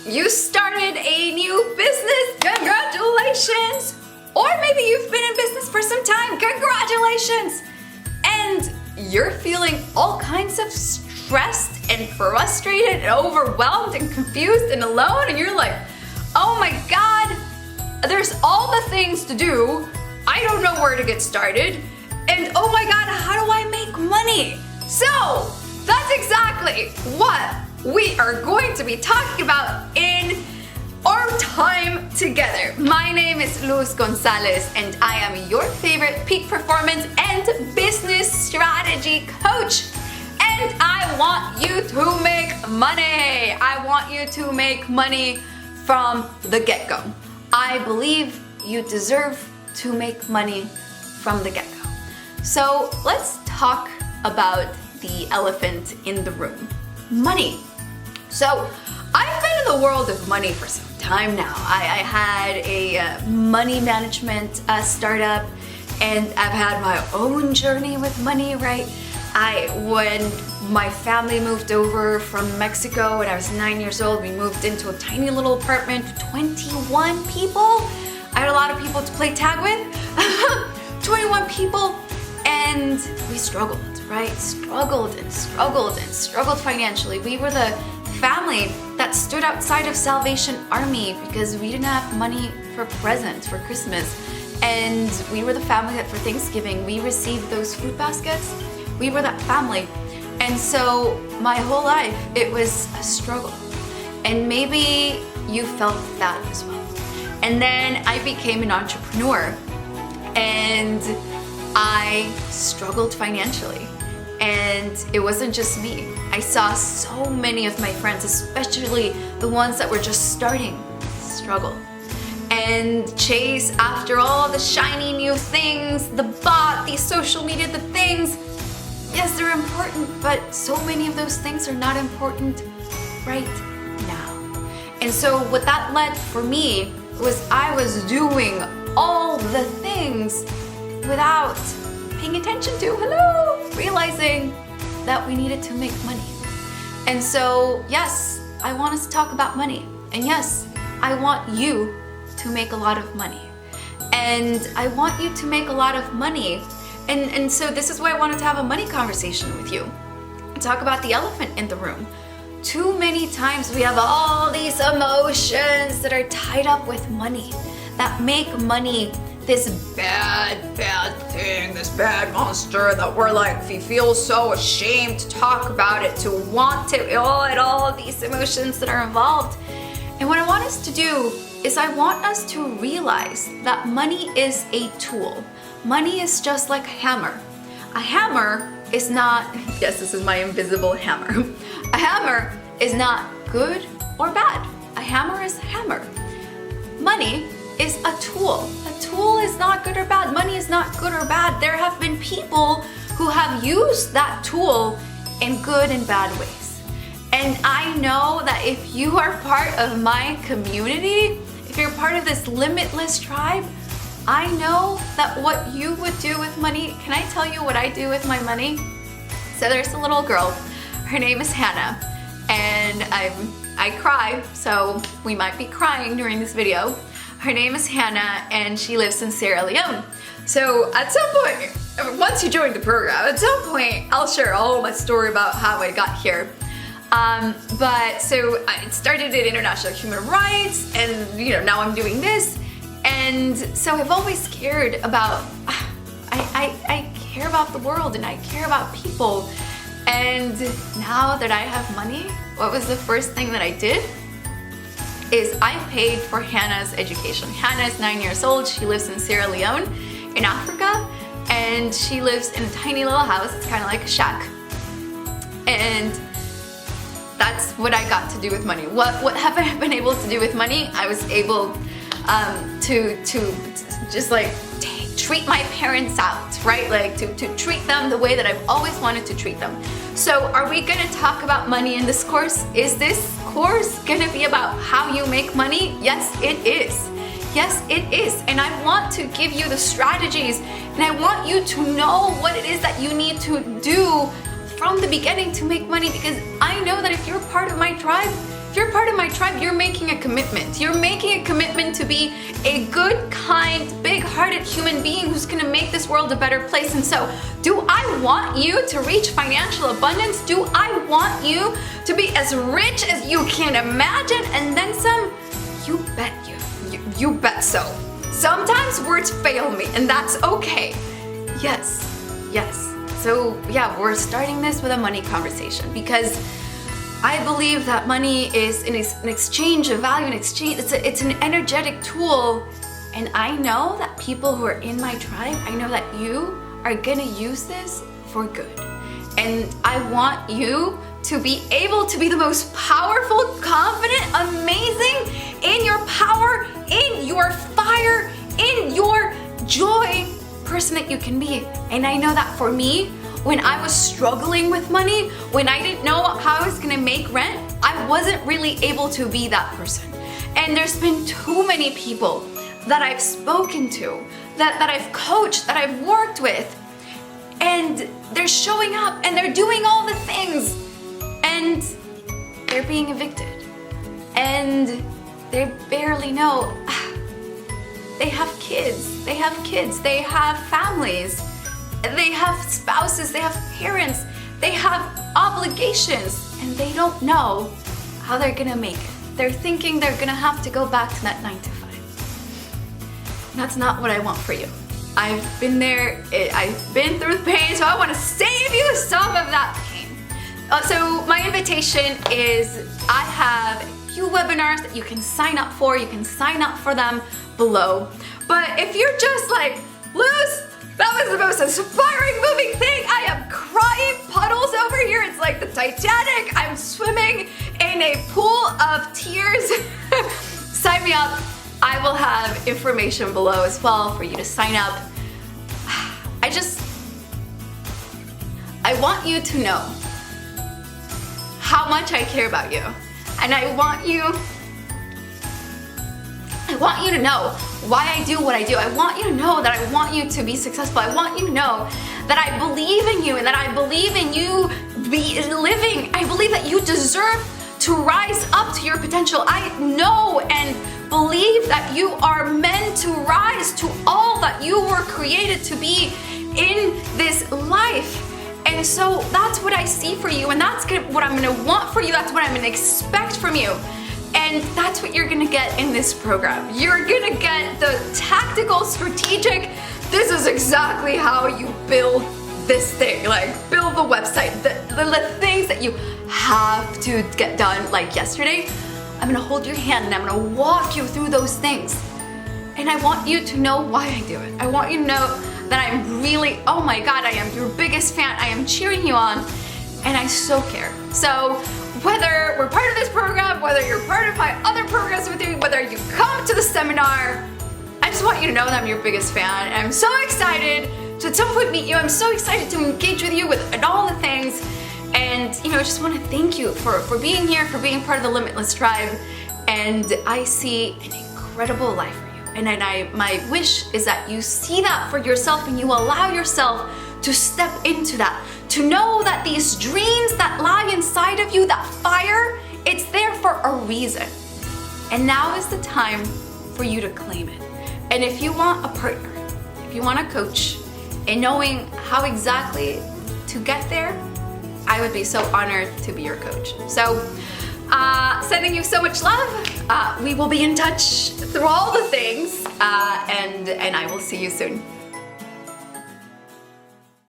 you started a new business, congratulations! Or maybe you've been in business for some time, congratulations! And you're feeling all kinds of stressed and frustrated and overwhelmed and confused and alone, and you're like, oh my God, there's all the things to do, I don't know where to get started, and oh my God, how do I make money? So, that's exactly what we are going to be talking about in our time together. My name is Luz Gonzalez, and I am your favorite peak performance and business strategy coach. And I want you to make money. I want you to make money from the get-go. I believe you deserve to make money from the get-go. So let's talk about the elephant in the room, money. So I've been in the world of money for some time now. I had a money management startup, and I've had my own journey with money, right? When my family moved over from Mexico when I was 9 years old, we moved into a tiny little apartment, 21 people. I had a lot of people to play tag with, 21 people, and we struggled, right? Struggled financially. We were the family that stood outside of Salvation Army because we didn't have money for presents for Christmas. And we were the family that for Thanksgiving, we received those food baskets. We were that family. And so my whole life, it was a struggle. And maybe you felt that as well. And then I became an entrepreneur, and I struggled financially. And it wasn't just me. I saw so many of my friends, especially the ones that were just starting, struggle and chase after all the shiny new things, the bot, the social media, the things. Yes, they're important, but so many of those things are not important right now. And so what that led for me was I was doing all the things without paying attention to, realizing that we needed to make money. And so, yes, I want us to talk about money. And yes, I want you to make a lot of money. And I want you to make a lot of money. And so this is why I wanted to have a money conversation with you. Talk about the elephant in the room. Too many times we have all these emotions that are tied up with money, that make money this bad thing, this bad monster that we're like, we feel so ashamed to talk about it, to want to, all of these emotions that are involved. And what I want us to do is I want us to realize that money is a tool. Money is just like a hammer. A hammer is not, yes, this is my invisible hammer. A hammer is not good or bad. A hammer is a hammer. Money is a tool. A tool is not good or bad. Money is not good or bad. There have been people who have used that tool in good and bad ways. And I know that if you are part of my community, if you're part of this limitless tribe, I know that what you would do with money, can I tell you what I do with my money? So there's a little girl, her name is Hannah, and I cry, so we might be crying during this video. Her name is Hannah, and she lives in Sierra Leone. So at some point, once you join the program, at some point I'll share all my story about how I got here. But so I started in international human rights, and now I'm doing this. And so I've always cared about, I care about the world, and I care about people. And now that I have money, what was the first thing that I did? Is I paid for Hannah's education. Hannah is 9 years old. She lives in Sierra Leone in Africa, and she lives in a tiny little house. It's kind of like a shack. And that's what I got to do with money. What have I been able to do with money? I was able to just like treat my parents out, right? Like to treat them the way that I've always wanted to treat them. So are we gonna talk about money in this course? Is this course gonna be about how you make money? Yes, it is. Yes, it is. And I want to give you the strategies, and I want you to know what it is that you need to do from the beginning to make money, because I know that if you're part of my tribe, if you're part of my tribe, you're making a commitment. You're making a commitment to be a good, kind, big-hearted human being who's gonna make this world a better place. And so, do I want you to reach financial abundance? Do I want you to be as rich as you can imagine and then some? You bet you bet so. Sometimes words fail me, and that's okay. Yes. So yeah, we're starting this with a money conversation because I believe that money is an exchange of value, it's an energetic tool. And I know that people who are in my tribe, I know that you are gonna use this for good. And I want you to be able to be the most powerful, confident, amazing, in your power, in your fire, in your joy person that you can be. And I know that for me, when I was struggling with money, when I didn't know how I was gonna make rent, I wasn't really able to be that person. And there's been too many people that I've spoken to, that I've coached, that I've worked with, and they're showing up and they're doing all the things and they're being evicted and they barely know. They have kids, they have families, they have spouses, they have parents, they have obligations, and they don't know how they're gonna make it. They're thinking they're gonna have to go back to that 9 to 5. That's not what I want for you. I've been there, I've been through the pain, so I wanna save you some of that pain. So my invitation is I have a few webinars that you can sign up for. You can sign up for them below. But if you're just like, Luz, that was the most inspiring, moving thing. I am crying puddles over here. It's like the Titanic. I'm swimming in a pool of tears. Sign me up. I will have information below as well for you to sign up. I want you to know how much I care about you. And I want you to know why I do what I do. I want you to know that I want you to be successful. I want you to know that I believe in you and that I believe in you living. I believe that you deserve to rise up to your potential. I know and believe that you are meant to rise to all that you were created to be in this life. And so that's what I see for you, and that's what I'm gonna want for you. That's what I'm gonna expect from you. And that's what you're gonna get in this program. You're gonna get the tactical, strategic, this is exactly how you build this thing, like build the website, the things that you have to get done. Like yesterday, I'm gonna hold your hand and I'm gonna walk you through those things. And I want you to know why I do it. I want you to know that I'm really, oh my God, I am your biggest fan. I am cheering you on, and I so care. So whether we're part of this program, whether you're part of my other programs with you, whether you come to the seminar, I just want you to know that I'm your biggest fan. And I'm so excited to at some point meet you. I'm so excited to engage with you and all the things. And I just want to thank you for being here, for being part of the Limitless Tribe. And I see an incredible life for you. And my wish is that you see that for yourself and you allow yourself to step into that, to know that these dreams that lie inside of you, that fire, it's there for a reason. And now is the time for you to claim it. And if you want a partner, if you want a coach, and knowing how exactly to get there, I would be so honored to be your coach. So, sending you so much love. We will be in touch through all the things, and I will see you soon.